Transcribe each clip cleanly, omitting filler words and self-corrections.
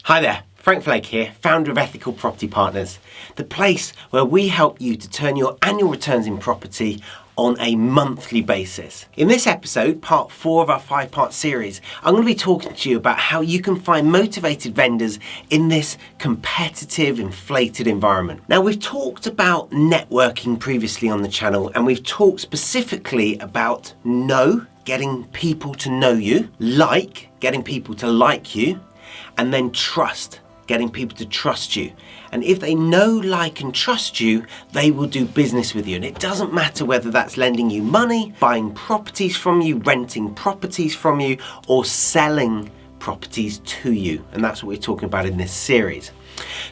Hi there, Frank Flegg here, founder of Ethical Property Partners, the place where we help you to turn your annual returns in property on a monthly basis. In this episode, part 4 of our 5-part series, I'm going to be talking to you about how you can find motivated vendors in this competitive, inflated environment. Now, we've talked about networking previously on the channel, and we've talked specifically about getting people to know you, getting people to like you, and then trust, getting people to trust you. And if they know, like, and trust you, they will do business with you. And it doesn't matter whether that's lending you money, buying properties from you, renting properties from you, or selling properties to you. And that's what we're talking about in this series.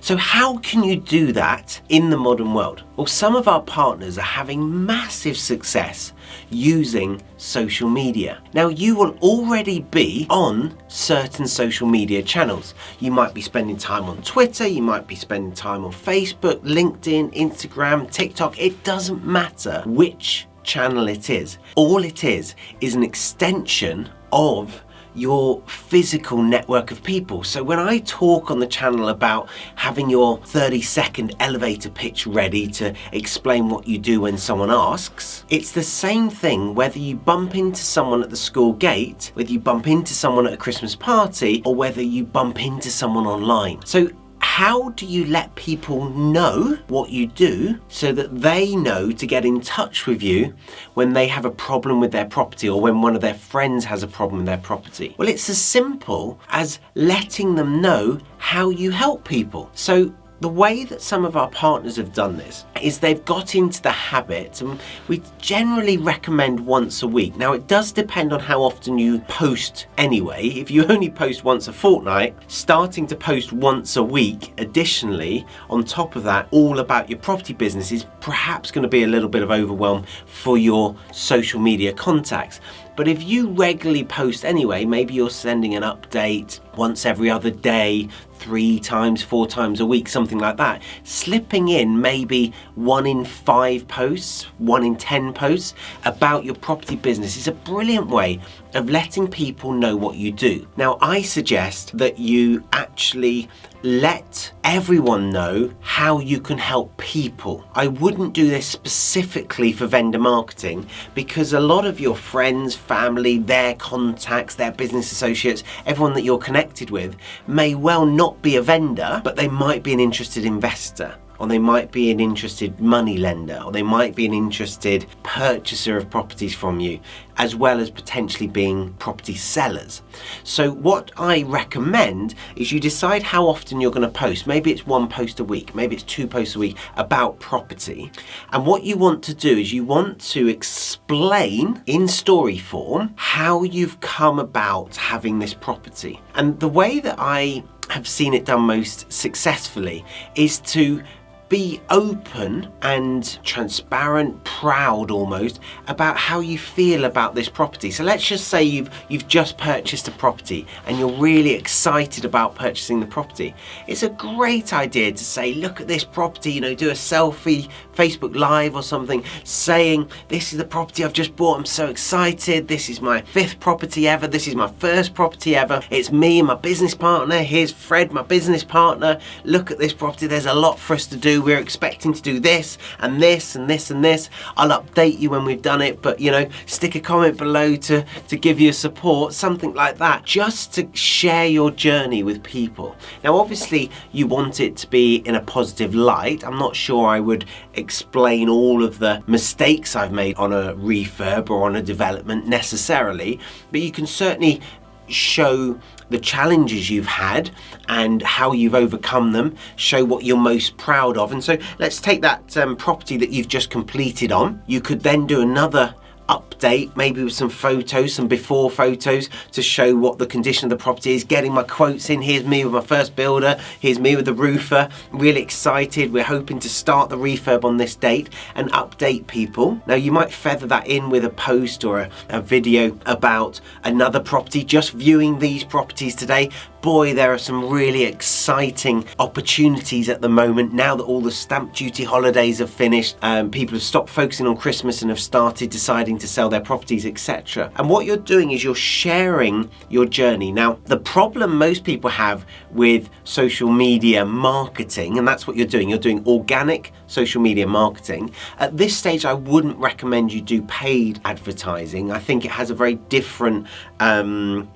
So how can you do that in the modern world? Well, some of our partners are having massive success using social media. Now, you will already be on certain social media channels. You might be spending time on Twitter, you might be spending time on Facebook, LinkedIn, Instagram, TikTok. It doesn't matter which channel it is. All it is an extension of your physical network of people. So when I talk on the channel about having your 30-second elevator pitch ready to explain what you do when someone asks, it's the same thing whether you bump into someone at the school gate, whether you bump into someone at a Christmas party, or whether you bump into someone online. So how do you let people know what you do so that they know to get in touch with you when they have a problem with their property or when one of their friends has a problem with their property? Well, it's as simple as letting them know how you help people. So the way that some of our partners have done this is they've got into the habit, and we generally recommend once a week. Now, it does depend on how often you post anyway. If you only post once a fortnight, starting to post once a week additionally on top of that, all about your property business, is perhaps going to be a little bit of overwhelm for your social media contacts. But if you regularly post anyway, maybe you're sending an update once every other day, 3 times, 4 times a week, something like that, slipping in maybe 1 in 5 posts, 1 in 10 posts about your property business is a brilliant way of letting people know what you do. Now, I suggest that you actually let everyone know how you can help people. I wouldn't do this specifically for vendor marketing because a lot of your friends, family, their contacts, their business associates, everyone that you're connected with may well not be a vendor, but they might be an interested investor, or they might be an interested money lender, or they might be an interested purchaser of properties from you, as well as potentially being property sellers. So what I recommend is you decide how often you're going to post. Maybe it's 1 post a week, maybe it's 2 posts a week about property. And what you want to do is you want to explain in story form how you've come about having this property. And the way that I have seen it done most successfully is to be open and transparent, proud almost, about how you feel about this property. So let's just say you've just purchased a property and you're really excited about purchasing the property. It's a great idea to say, look at this property, do a selfie, Facebook Live or something, saying, this is the property I've just bought, I'm so excited, this is my 5th property ever, this is my 1st property ever, it's me and my business partner, here's Fred, my business partner, look at this property, there's a lot for us to do, we're expecting to do this and this and this and this. I'll update you when we've done it, but stick a comment below to give you support, something like that, just to share your journey with people. Now, obviously, you want it to be in a positive light. I'm not sure I would explain all of the mistakes I've made on a refurb or on a development necessarily, but you can certainly show the challenges you've had and how you've overcome them, show what you're most proud of. And so let's take that property that you've just completed on. You could then do another update, maybe with some photos, some before photos to show what the condition of the property is, getting my quotes in. Here's me with my first builder, here's me with the roofer, really excited, we're hoping to start the refurb on this date, and update people. Now, you might feather that in with a post or a video about another property, just viewing these properties today, boy, there are some really exciting opportunities at the moment now that all the stamp duty holidays have finished. People have stopped focusing on Christmas and have started deciding to sell their properties, etc. And what you're doing is you're sharing your journey. Now, the problem most people have with social media marketing, and that's what you're doing organic social media marketing. At this stage, I wouldn't recommend you do paid advertising. I think it has a very different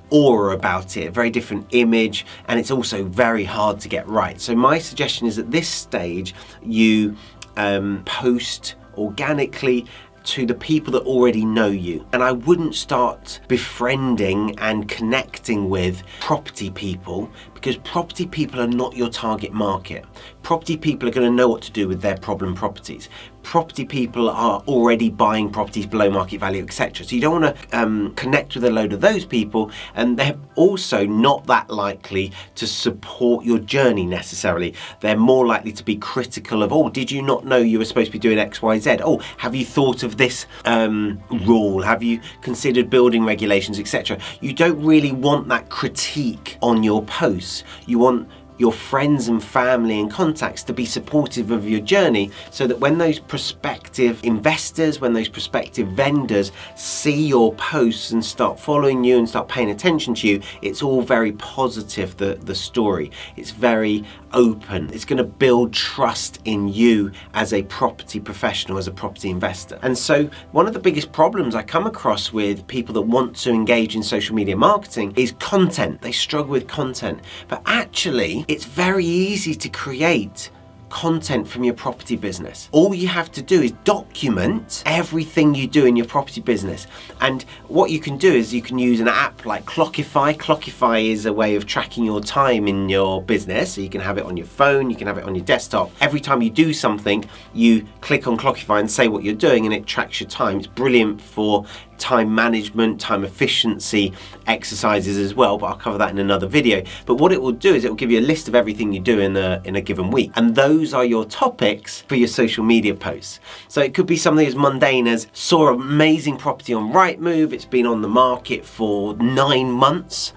aura about it, a very different image, and it's also very hard to get right. So my suggestion is at this stage, you post organically to the people that already know you. And I wouldn't start befriending and connecting with property people, because property people are not your target market. Property people are going to know what to do with their problem properties. Property people are already buying properties below market value, etc. So you don't want to connect with a load of those people, and they're also not that likely to support your journey necessarily. They're more likely to be critical of, oh, did you not know you were supposed to be doing X, Y, Z? Oh, have you thought of this rule? Have you considered building regulations, etc.? You don't really want that critique on your posts. You want your friends and family and contacts to be supportive of your journey, so that when those prospective investors, when those prospective vendors see your posts and start following you and start paying attention to you, it's all very positive, the story. It's very open. It's going to build trust in you as a property professional, as a property investor. And so one of the biggest problems I come across with people that want to engage in social media marketing is content. They struggle with content. But actually, it's very easy to create content from your property business. All you have to do is document everything you do in your property business. And what you can do is you can use an app like Clockify. Clockify is a way of tracking your time in your business. So you can have it on your phone, you can have it on your desktop. Every time you do something, you click on Clockify and say what you're doing, and it tracks your time. It's brilliant for time management, time efficiency exercises as well, but I'll cover that in another video. But what it will do is it will give you a list of everything you do in a given week, and those are your topics for your social media posts. So it could be something as mundane as saw an amazing property on Rightmove, it's been on the market for 9 months,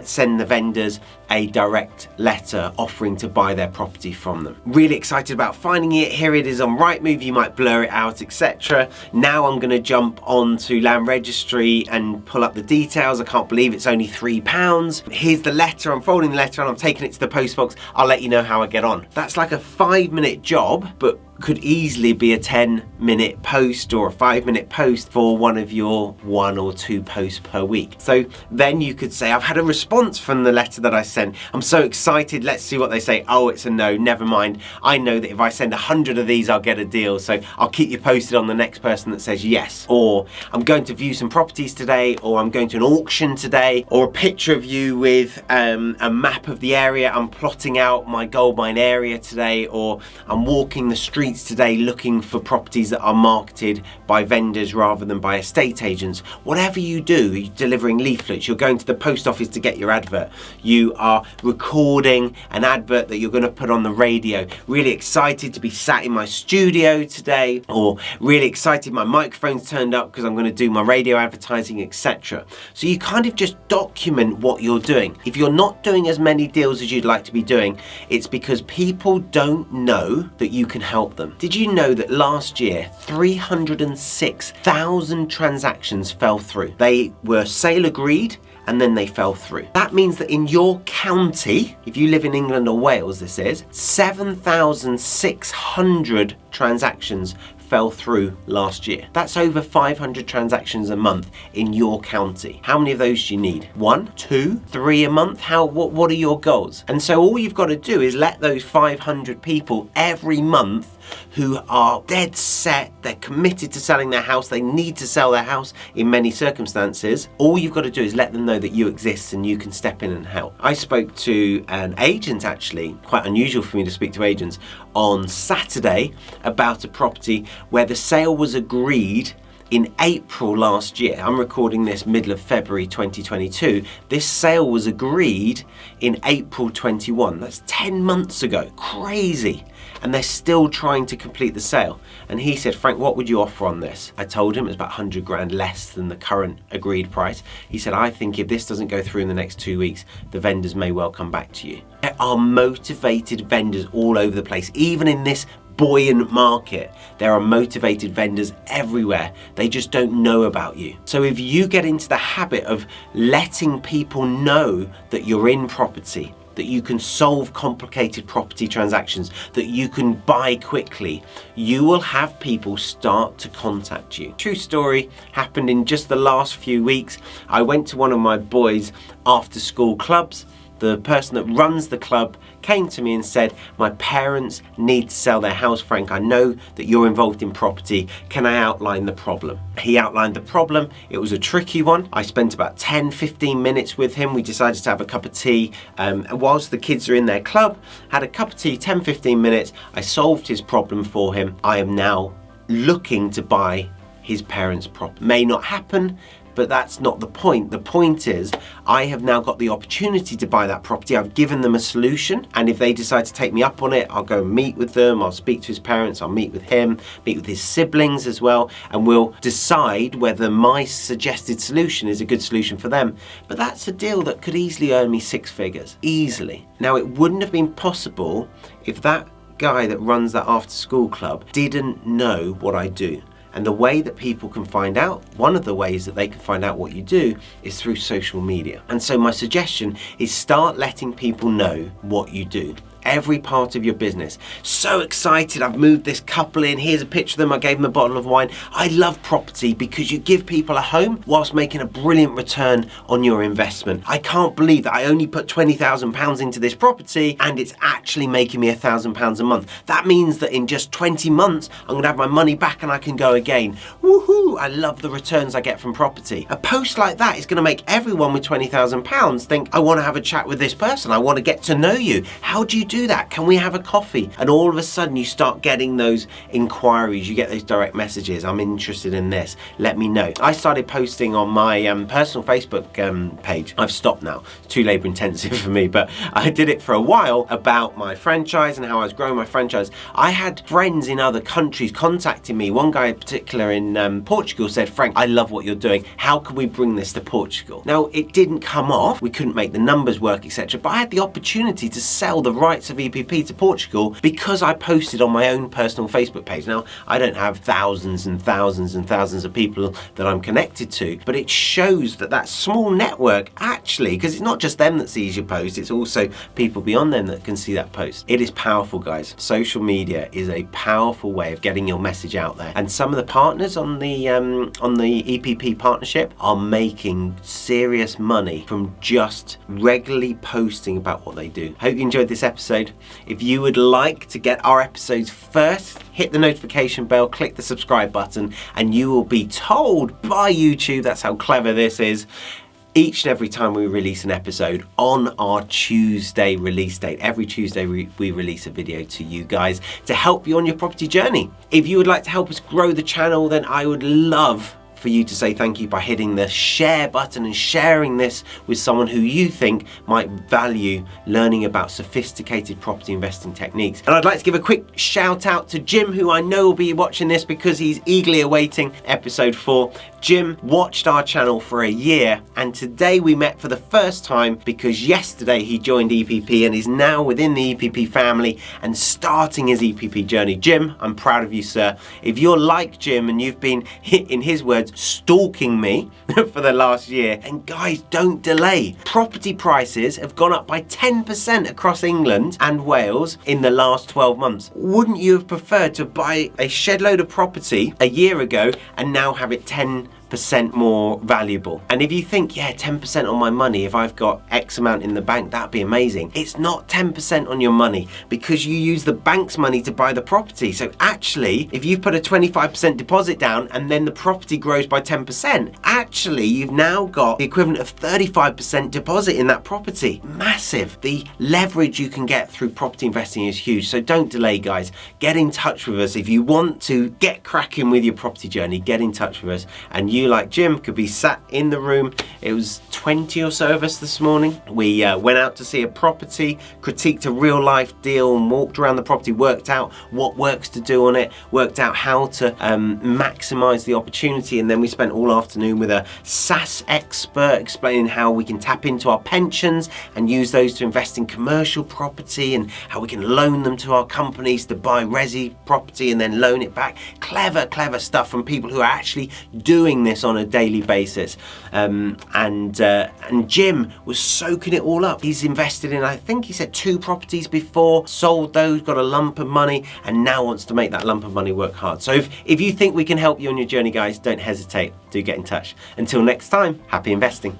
send the vendors a direct letter offering to buy their property from them. Really excited about finding it. Here it is on Rightmove. You might blur it out, etc. Now I'm going to jump onto Land Registry and pull up the details. I can't believe it's only £3. Here's the letter. I'm folding the letter and I'm taking it to the post box. I'll let you know how I get on. That's like a 5-minute job, but could easily be a 10-minute post or a 5-minute post for one of your 1 or 2 posts per week. So then you could say, I've had a response from the letter that I sent. I'm so excited. Let's see what they say. Oh, it's a no. Never mind. I know that if I send 100 of these, I'll get a deal. So I'll keep you posted on the next person that says yes. Or I'm going to view some properties today, or I'm going to an auction today, or a picture of you with a map of the area. I'm plotting out my gold mine area today, or I'm walking the street today looking for properties that are marketed by vendors rather than by estate agents. Whatever you do, you're delivering leaflets, you're going to the post office to get your advert, you are recording an advert that you're going to put on the radio. Really excited to be sat in my studio today, or really excited my microphone's turned up because I'm going to do my radio advertising, etc. So you kind of just document what you're doing. If you're not doing as many deals as you'd like to be doing, it's because people don't know that you can help them. Did you know that last year 306,000 transactions fell through? They were sale agreed and then they fell through. That means that in your county, if you live in England or Wales, this is 7,600 transactions fell through last year. That's over 500 transactions a month in your county. How many of those do you need? 1, 2, 3 a month? What are your goals? And so all you've got to do is let those 500 people every month who are dead set, they're committed to selling their house, they need to sell their house in many circumstances. All you've got to do is let them know that you exist and you can step in and help. I spoke to an agent, actually, quite unusual for me to speak to agents, on Saturday about a property where the sale was agreed in April last year, I'm recording this middle of February 2022, this sale was agreed in April 21. That's 10 months ago. Crazy. And they're still trying to complete the sale. And he said, Frank, what would you offer on this? I told him it was about 100 grand less than the current agreed price. He said, I think if this doesn't go through in the next 2 weeks, the vendors may well come back to you. There are motivated vendors all over the place, even in this buoyant market. There are motivated vendors everywhere. They just don't know about you. So if you get into the habit of letting people know that you're in property, that you can solve complicated property transactions, that you can buy quickly, you will have people start to contact you. True story, happened in just the last few weeks. I went to one of my boys' after school clubs. The person that runs the club came to me and said, my parents need to sell their house, Frank. I know that you're involved in property. Can I outline the problem? He outlined the problem. It was a tricky one. I spent about 10-15 minutes with him. We decided to have a cup of tea. And whilst the kids are in their club, had a cup of tea, 10-15 minutes. I solved his problem for him. I am now looking to buy his parents' property. May not happen, but that's not the point. The point is, I have now got the opportunity to buy that property. I've given them a solution, and if they decide to take me up on it, I'll go and meet with them. I'll speak to his parents. I'll meet with him, meet with his siblings as well, and we'll decide whether my suggested solution is a good solution for them. But that's a deal that could easily earn me 6 figures, easily. Now, it wouldn't have been possible if that guy that runs that after school club didn't know what I do. And the way that people can find out, one of the ways that they can find out what you do is through social media. And so my suggestion is start letting people know what you do. Every part of your business. So excited, I've moved this couple in. Here's a picture of them. I gave them a bottle of wine. I love property because you give people a home whilst making a brilliant return on your investment. I can't believe that I only put £20,000 into this property and it's actually making me £1,000 a month. That means that in just 20 months, I'm gonna have my money back and I can go again. Woohoo! I love the returns I get from property. A post like that is gonna make everyone with £20,000 think, I wanna have a chat with this person. I wanna get to know you. How do you do that? Can we have a coffee? And all of a sudden you start getting those inquiries, you get those direct messages. I'm interested in this, let me know. I started posting on my personal Facebook page. I've stopped now, it's too labor intensive for me, but I did it for a while about my franchise and how I was growing my franchise. I had friends in other countries contacting me. One guy in particular in Portugal said, Frank, I love what you're doing. How can we bring this to Portugal? Now, it didn't come off. We couldn't make the numbers work, etc. But I had the opportunity to sell the rights of EPP to Portugal because I posted on my own personal Facebook page. Now, I don't have thousands and thousands and thousands of people that I'm connected to, but it shows that that small network actually, because it's not just them that sees your post, it's also people beyond them that can see that post. It is powerful, guys. Social media is a powerful way of getting your message out there. And some of the partners on the EPP partnership are making serious money from just regularly posting about what they do. Hope you enjoyed this episode. If you would like to get our episodes first, hit the notification bell, click the subscribe button, and you will be told by YouTube, that's how clever this is, each and every time we release an episode on our Tuesday release date. Every Tuesday we release a video to you guys to help you on your property journey. If you would like to help us grow the channel, then I would love for you to say thank you by hitting the share button and sharing this with someone who you think might value learning about sophisticated property investing techniques. And I'd like to give a quick shout out to Jim, who I know will be watching this because he's eagerly awaiting episode 4. Jim watched our channel for a year, and today we met for the first time because yesterday he joined EPP and is now within the EPP family and starting his EPP journey. Jim, I'm proud of you, sir. If you're like Jim and you've been, in his words, stalking me for the last year, and guys, don't delay. Property prices have gone up by 10% across England and Wales in the last 12 months. Wouldn't you have preferred to buy a shed load of property a year ago and now have it 10 10% more valuable. And if you think, yeah, 10% on my money, if I've got X amount in the bank, that'd be amazing. It's not 10% on your money because you use the bank's money to buy the property. So actually, if you put a 25% deposit down and then the property grows by 10%, actually you've now got the equivalent of 35% deposit in that property. Massive. The leverage you can get through property investing is huge. So don't delay, guys. Get in touch with us. If you want to get cracking with your property journey, get in touch with us. And you, like Jim, could be sat in the room. It was 20 or so of us this morning. We went out to see a property, critiqued a real life deal and walked around the property, worked out what works to do on it, worked out how to maximize the opportunity. And then we spent all afternoon with a SaaS expert explaining how we can tap into our pensions and use those to invest in commercial property and how we can loan them to our companies to buy resi property and then loan it back. Clever stuff from people who are actually doing this on a daily basis. And Jim was soaking it all up. He's invested in, I think he said 2 properties before, sold those, got a lump of money, and now wants to make that lump of money work hard. So if you think we can help you on your journey, guys, don't hesitate. Do get in touch. Until next time, happy investing.